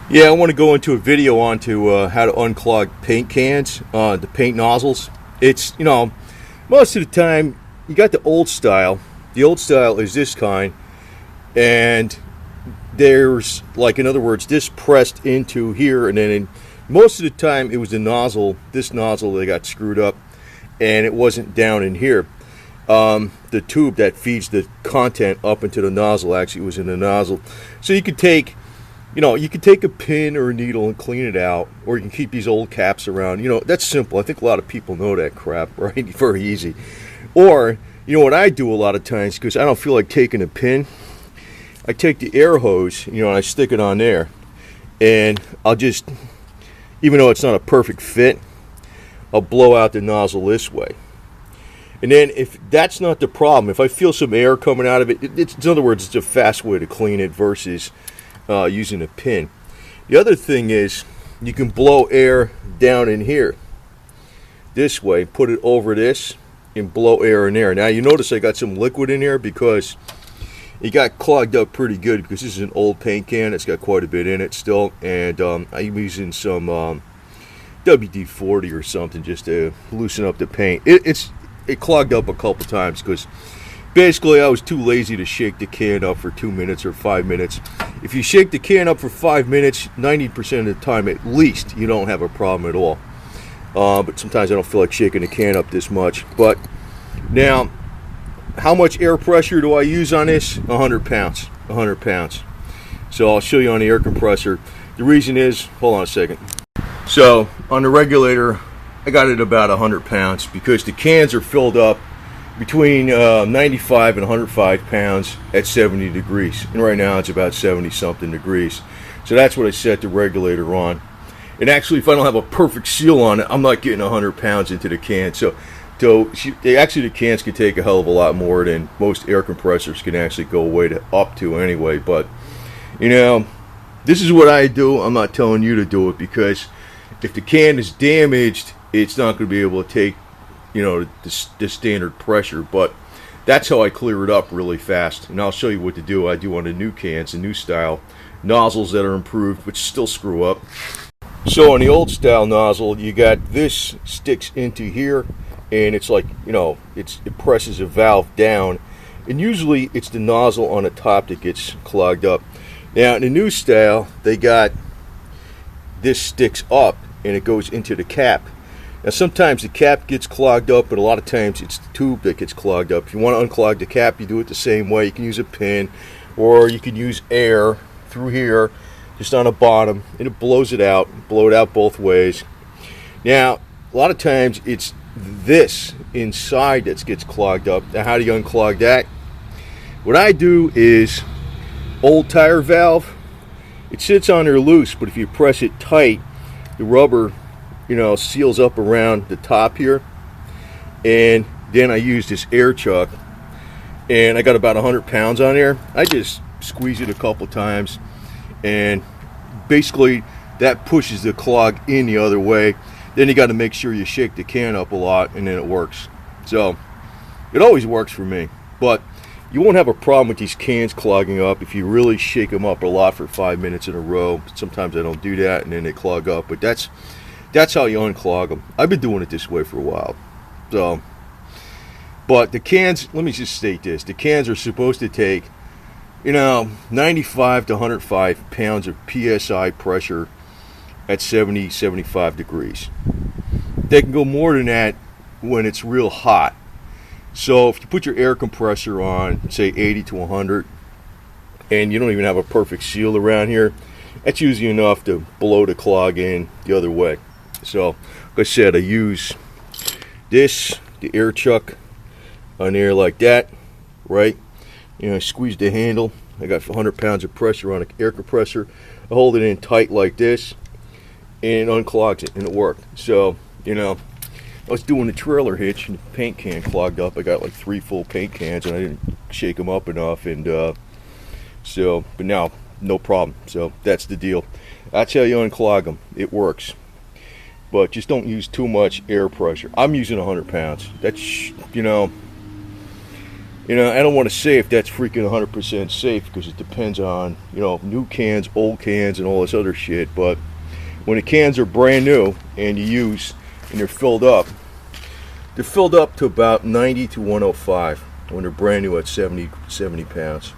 Yeah, I want to go into a video onto how to unclog paint cans, the paint nozzles. It's, most of the time you got the old style. The old style is this kind, and there's, like, in other words, this pressed into here, and then most of the time it was the nozzle, this nozzle that got screwed up, and it wasn't down in here. The tube that feeds the content up into the nozzle actually was in the nozzle. So you could take a pin or a needle and clean it out, or you can keep these old caps around. That's simple. I think a lot of people know that crap, right? Very easy. Or, what I do a lot of times, because I don't feel like taking a pin, I take the air hose, and I stick it on there, and I'll just, even though it's not a perfect fit, I'll blow out the nozzle this way. And then if that's not the problem, if I feel some air coming out of it, in other words, it's a fast way to clean it versus using a pin. The other thing is you can blow air down in here this way, put it over this and blow air in there. Now you notice I got some liquid in here because it got clogged up pretty good, because this is an old paint can. It's got quite a bit in it still, and I'm using some WD-40 or something just to loosen up the paint. It clogged up a couple times because basically I was too lazy to shake the can up for 2 minutes or 5 minutes. If you shake the can up for 5 minutes, 90% of the time at least, you don't have a problem at all. But sometimes I don't feel like shaking the can up this much. But now, how much air pressure do I use on this? 100 pounds. 100 pounds. So I'll show you on the air compressor. The reason is, hold on a second. So on the regulator, I got it about 100 pounds because the cans are filled up between 95 and 105 pounds at 70 degrees. And right now it's about 70 something degrees. So that's what I set the regulator on. And actually, if I don't have a perfect seal on it, I'm not getting 100 pounds into the can. So actually the cans can take a hell of a lot more than most air compressors can actually go up to anyway. But, this is what I do. I'm not telling you to do it, because if the can is damaged, it's not going to be able to take, the standard pressure. But that's how I clear it up really fast. And I'll show you what to do. I do on the new cans, the new style nozzles that are improved, which still screw up. So on the old style nozzle, you got this sticks into here, and it's like, it presses a valve down, and usually it's the nozzle on the top that gets clogged up. Now in the new style, they got this sticks up and it goes into the cap. Now sometimes the cap gets clogged up, but a lot of times it's the tube that gets clogged up. If you want to unclog the cap, you do it the same way. You can use a pin, or you can use air through here, just on the bottom, and it blows it out. Blow it out both ways. Now, a lot of times it's this inside that gets clogged up. Now, how do you unclog that? What I do is, old tire valve, it sits on there loose, but if you press it tight, the rubber, seals up around the top here. And then I use this air chuck, and I got about 100 pounds on there. I just squeeze it a couple times, and basically that pushes the clog in the other way. Then you got to make sure you shake the can up a lot, and then it works. So it always works for me. But you won't have a problem with these cans clogging up if you really shake them up a lot for 5 minutes in a row. Sometimes I don't do that, and then they clog up. But that's how you unclog them. I've been doing it this way for a while. So, but the cans, let me just state this: the cans are supposed to take 95 to 105 pounds of PSI pressure at 70, 75 degrees. They can go more than that when it's real hot. So if you put your air compressor on, say 80 to 100, and you don't even have a perfect seal around here, that's usually enough to blow the clog in the other way. So, like I said, I use the air chuck on there like that, right? I squeeze the handle. I got 100 pounds of pressure on an air compressor. I hold it in tight like this, and it unclogs it, and it worked. So, I was doing the trailer hitch, and the paint can clogged up. I got like 3 full paint cans, and I didn't shake them up enough, and but now, no problem. So that's the deal. That's how you unclog them. It works. But just don't use too much air pressure. I'm using 100 pounds. That's, You know, I don't want to say if that's freaking 100% safe because it depends on, you know, new cans, old cans, and all this other shit. But when the cans are brand new and you use and they're filled up to about 90 to 105 when they're brand new at 70 pounds.